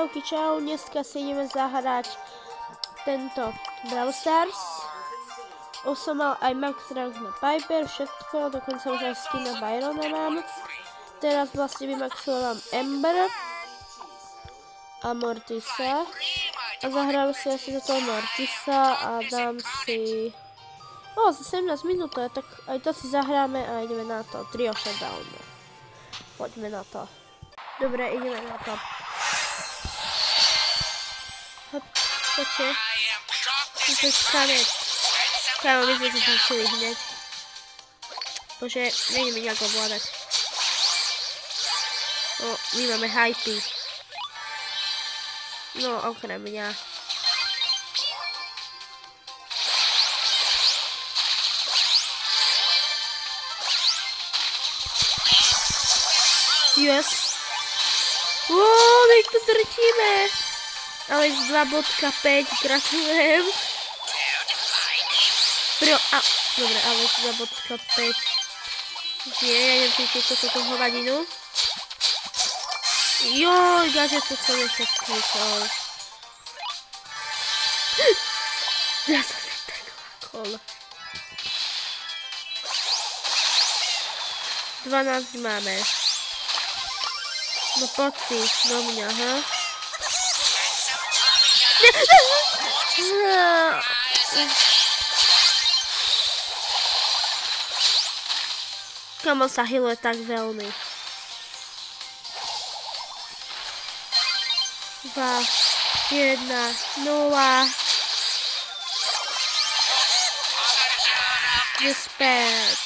Čau, dneska si ideme zahrať tento Brawl Stars. Už som mal aj max rank na Piper, všetko, dokonca už aj skin na Byrona mám. Teraz vlastne vymaxujem Ember a Mortisa. A zahrám si asi za toho Mortisa a dám si... za 17 minút, tak aj to si zahráme a ideme na to. Trio shutdown. Poďme na to. Dobre, ideme na to. Hop, poďte. To je kanet. Kámo, my sme to zničili hneď. Bože, nejdeme nejak ovládať. My máme hypy. No, okrem mňa. Yes. My to drtíme. Alex 2.5, gratulujem. Dobre, Alex 2.5. Ja neviem, či je toto hovadinu. Joj, gadget to som ešte skúšal. Ja som si tak lákol. 12 máme. No poď si do mňa, ha? Kamo sa healuje tak veľmi. 2, 1, 0. Respect.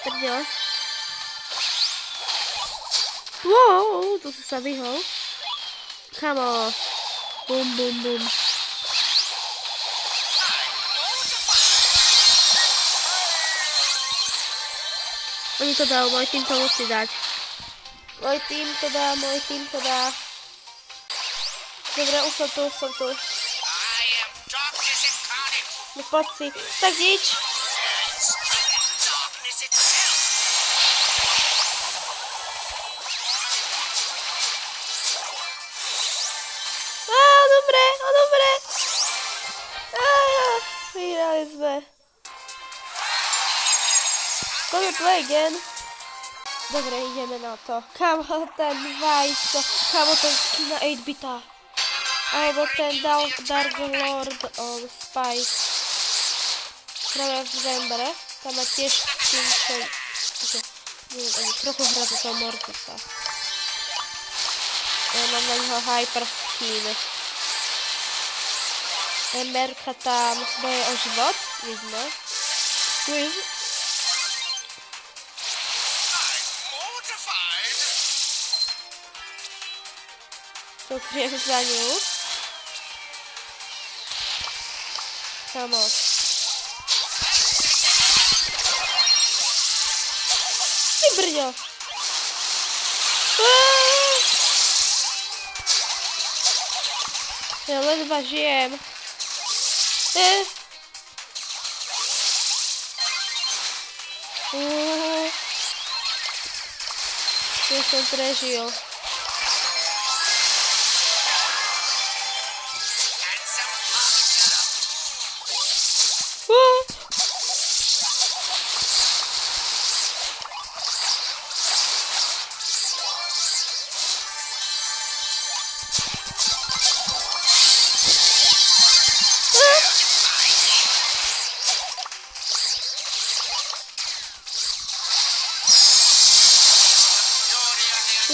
Prďo. Wow, tu sa vyhol. Kamo. Bum, bum, bum. Oni to dajú, môj tým to musí dať. Môj tým to dá. Dobre, už som tu. No poď si. Tak nič. Dobre. Vyhrali sme. Can we play again? Dobre, ideme na to. Kamo ten vajco, kamo ten skin na 8-bita. Alebo ten Dark Lord Spike. Hráme v Zembere. Tam má tiež skin, čo... Neviem, ani trochu hrá za toho Mortisa. Ja mám na neho hyper skin. Emberka tam boje o život, vidno. Pokryjem za ňu. Kamo. Ty brďo. Ja ledva žijem. Ja som prežil.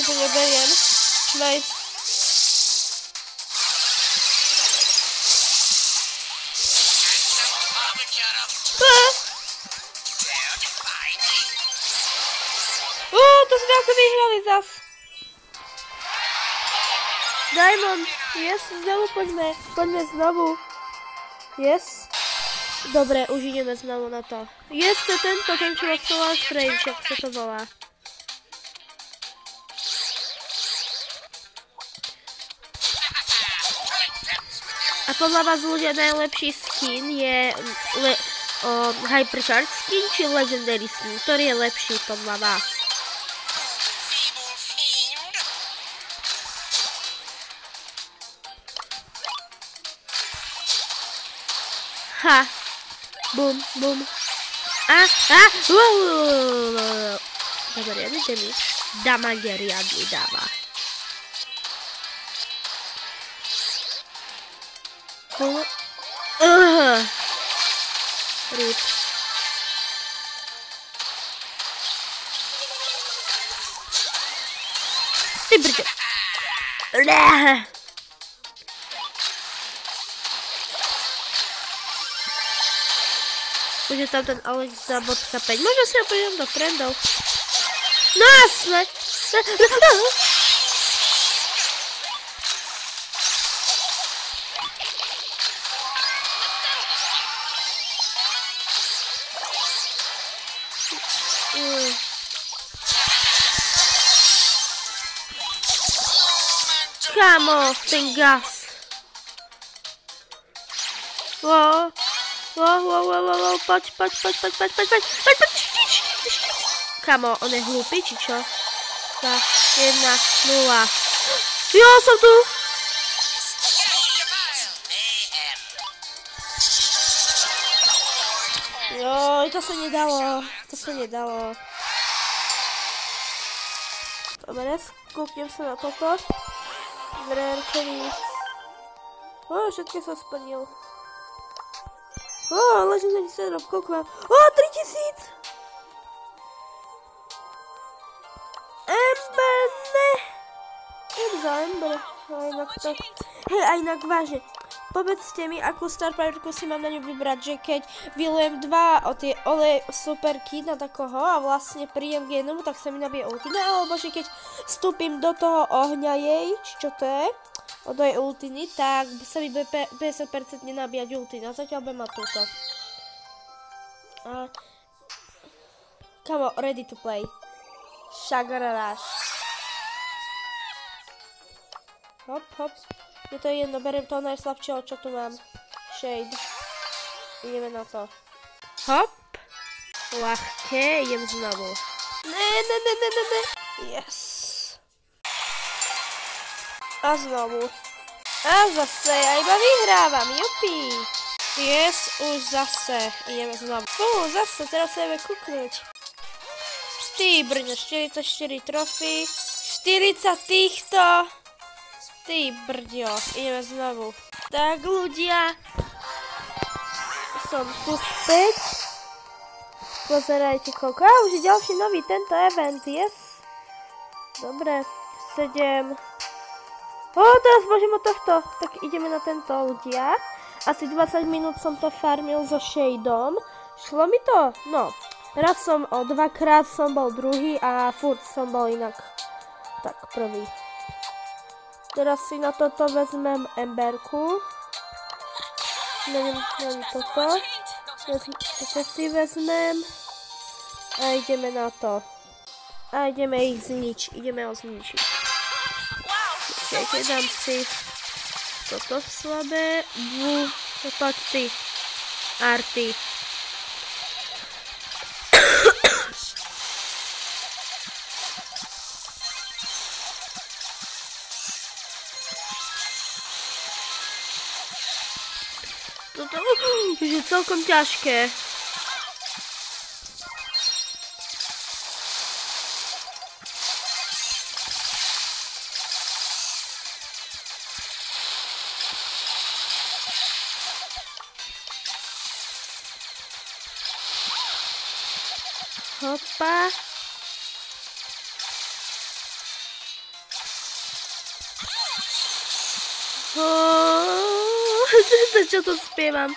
To neberiem. Nice. To sme ako vyhrali zas. Diamond. Yes, znovu poďme. Poďme znovu. Yes. Dobre, už ideme znovu na to. Yes, to tento, ten čo má Solar Frame, ako sa to volá. A podľa vás ľudia najlepší skin je Hypercharge skin či Legendary skin? Ktorý je lepší podľa vás? Ha. Bum, bum. Dobre, riadite mi. Damage riadny dáva. Bum. Rip. Ty brďo. Bude tam ten Alex na bodka 5. Možno si ho pôjdem do friendov. No jasne. Kámo, ten gas. Wow, poď. Kámo, on je hlúpy, či čo? 2, 1, 0. Jo, som tu. Joj, to sa nedalo. Dobre, skúpnem sa na toto. Vrerkový. Všetko som splnil. Legendary setup, koľko mám? 3000! Ember, ne! Idem za Ember. Hej, a inak vážne. Povedzte mi, akú star powerku si mám na ňu vybrať, že keď vylujem 2 od tie olej superky na takoho a vlastne príjem k jednomu, tak sa mi nabije ultina, alebo že keď vstúpim do toho ohňa jej, čo to je, od jej ultiny, tak sa mi bude 50% nabíjať ultina, zatiaľ budem mať túto. Kamo, ready to play. Šagararaš. Hop. Je to jedno, beriem toho najslabšieho, čo tu mám. Shade. Ideme na to. Hop. Ľahké, idem znovu. Ne. Yes. A znovu. A zase, ja iba vyhrávam, jupi. Yes, už zase. Ideme znovu. Zase, teraz sa ideme kúknuť. Ty brňo, 44 trofy. 40 týchto. Ty brďo, ideme znovu. Tak ľudia. Som tu späť. Pozerajte koľko. Už je ďalší nový tento event, yes. Dobre, 7. Teraz môžem od tohto. Tak ideme na tento ľudia. Asi 20 minút som to farmil so Shadeom. Šlo mi to? No. Raz som dvakrát som bol druhý a furt som bol inak. Tak, prvý. Teraz si na toto vezmem Emberku. Neviem toto. Toto si vezmem. A ideme na to. A ideme ich zničiť. Ideme ho zničiť. Počkajte, dám si toto slabé. Poď ty. Arty. Toto je celkom ťažké. Hopa. Čo to spievam?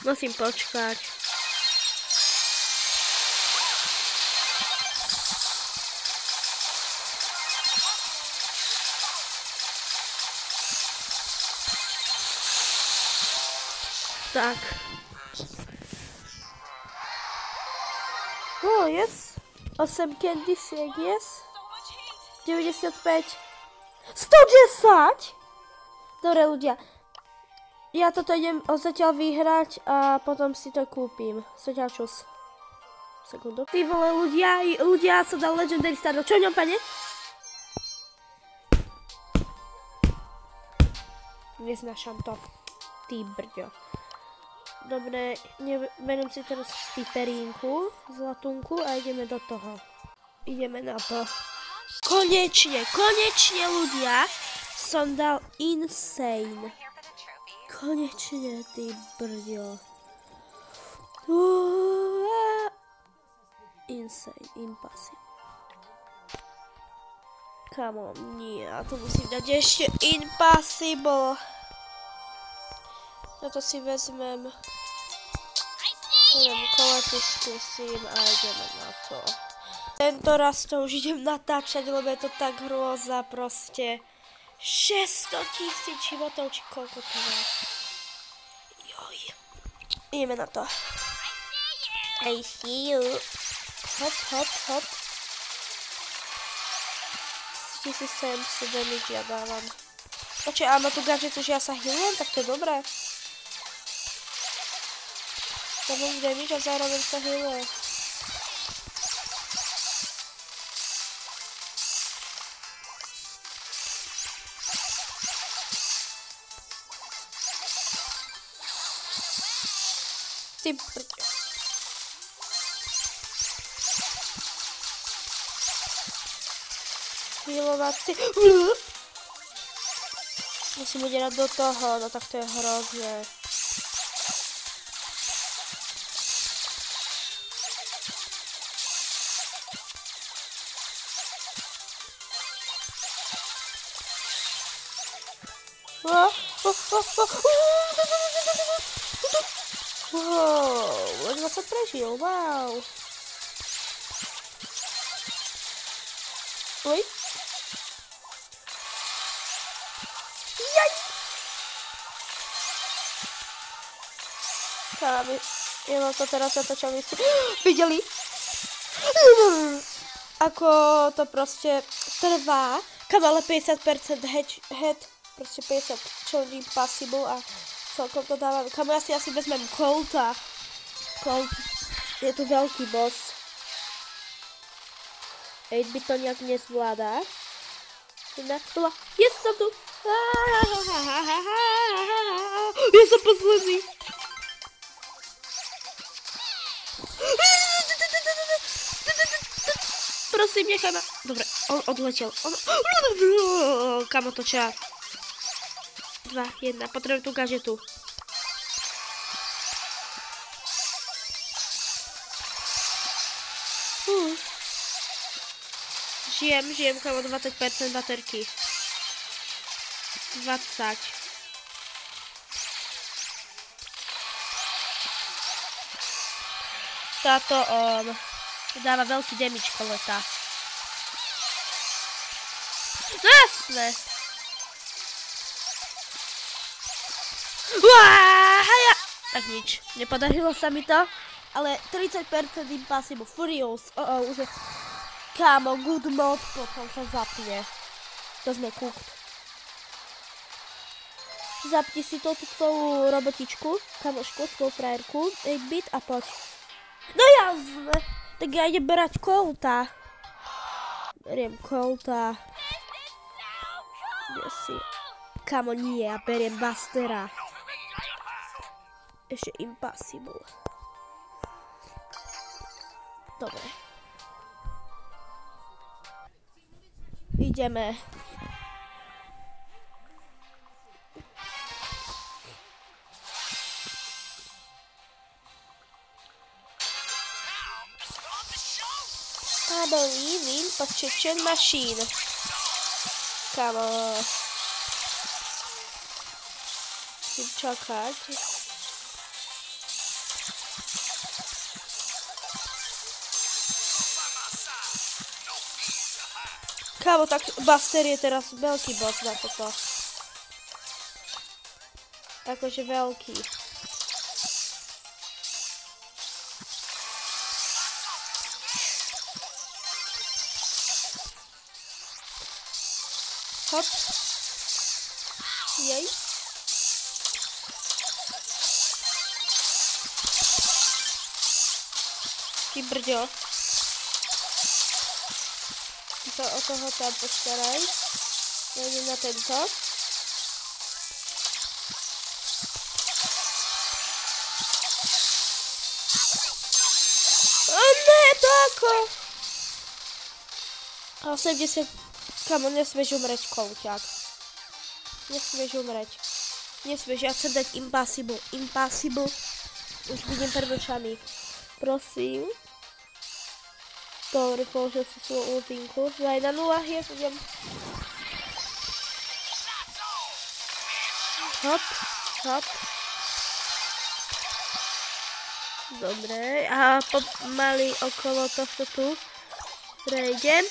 Musím počkať. Tak. Yes. 8 candysiek, yes. 95. 110! Dobre ľudia, ja toto idem zatiaľ vyhrať a potom si to kúpim. Zatiaľ čus. Sekundu. Ty vole ľudia som dal Legendary Star. Čo v ňom, pane? Neznášam to. Ty brďo. Dobre, beriem si teraz piperinku, zlatunku a ideme do toho. Ideme na to. Konečne ľudia, som dal insane. Konečne, ty brďo. Insane, impossible. Come on, nie, a to musím dať ešte impossible. Na to si vezmem. Neviem, koletu skúsim a ideme na to. Tento raz to už idem natáčať, lebo je to tak hrôza proste. 600 000 životov, či koľko to má. Joj. Ideme na to. I see you. Hop, hop, hop. 1700 damage ja dávam. Počkej, ale má tu gadžety, že ja sa healujem, tak to je dobré. Dávam damage a zároveň sa healujem. Ty brďo. Healovať si. Musím uderať do toho, no tak to je hrozné. Wow, ledva sa prežil, wow. Oj. Jaj. Kámi, ja mám to teraz otočal mysli. Videli? Ako to proste trvá. Kam ale 50% head, proste 50 challenge impossible a celkom to dávam. Kam ja si asi vezmem Colta. Colt je to veľký boss. 8-bit to nejak nezvládá. Yes, som tu. Ja som posledný. Prosím, nechaj ma. Dobre, on odletel. Kam otočia? 2, 1, potrebujem tú gadžetu. Žijem, kamo 20% baterky. 20. Táto dáva veľký damage koleta. No jasné. Tak nič, nepodarilo sa mi to, ale 30% impossible, furious, už je, kámo, good mod, potom sa zapne, to sme cooked. Zapni si tú tvoju robotičku, kamošku, svoju frajerku, 8-bit a poď. No jasné, tak ja idem berať Colta. Beriem Colta. Kde si? Kamo, nie, ja beriem Bustera. Ešte impossible. Dobre. Ideme. I believe in protection machine. Come on. Musím čakať. Kámo, tak Buster je teraz veľký boss na toto. Akože veľký. Hop. Jej. Ty brďo. Ty sa o toho tam postaraj. Ja idem na tento. Ako? 80... Kamo, nesmieš umreť, kouťak. Nesmieš umreť. Nesmieš, ja chcem dať impossible. Impossible. Už vidím pred očami. Prosím. Dobre, použil si svoju ultinku. Aj na 0 je, idem. Hop, hop. Dobre, a pomaly okolo tohto tu prejdem.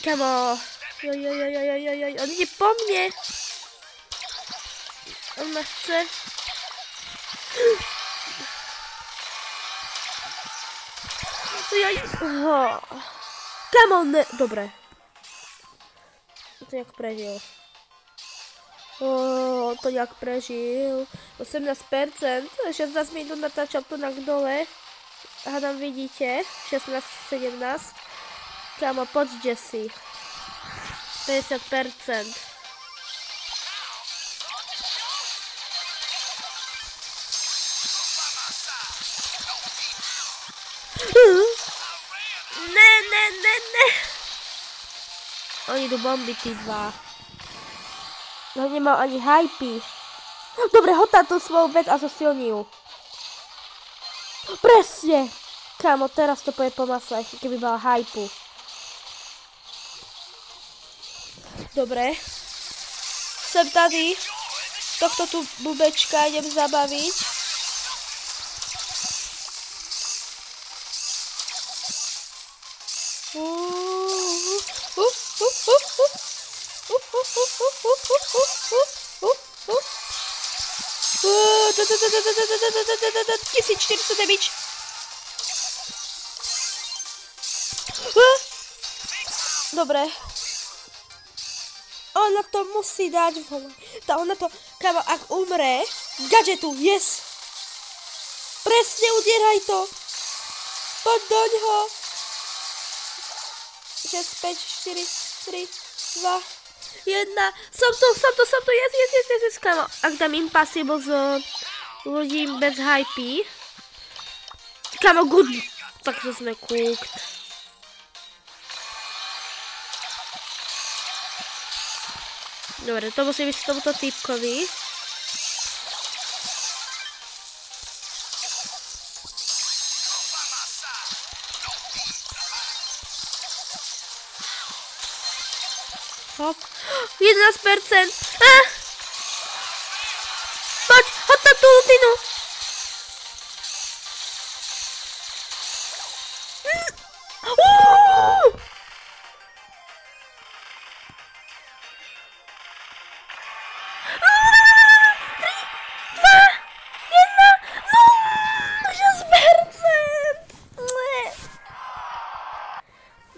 Kamo. Joj, on ide po mne. On ma chce. Come on, ne. Dobre. To jak prežil. To jak prežil. 18%. 16 minút natáčam tu na dole. Hádam vidíte. 16, 17. Kamo, poďte si. 50%. Ne. Oni idú bomby, tí dva. No nemal ani hypy. Dobre, hotá tú svoju vec a zosilní ju. Presne. Kámo, teraz to pôjde po masle, keby mal hypu. Dobre. Sem tady. Tohto tu bubečka idem zabaviť. $1400 damage. Dobre. Ona to musí dať, vole. Ona to, kámo, ak umre, gadžetu, yes. Presne, udieraj to. Poď doňho. 6, 5, 4, 3, 2, 1. Som tu, yes, kámo. Ak dám impossible z ľudí bez hypy. Kámo, good. Tak to sme cooked. Dobre, to musí byť tomuto typkovi. Hop. 11%. Poď, hoď tam tú ultinu.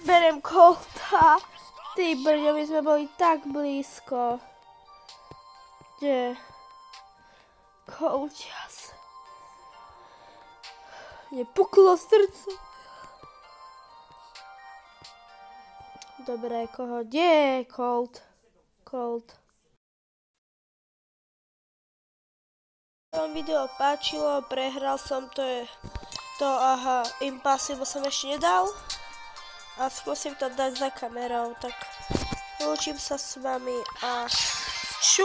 Berem Colta. Ty brďo, my sme boli tak blízko. Kde? Colťas. Mne puklo srdce. Dobre, koho? Kde je Colt? Colt. Vám video páčilo, prehral som, to je to, aha, impossible som ešte nedal. A skúsim to dať za kamerou, tak lúčim sa s vami a ču.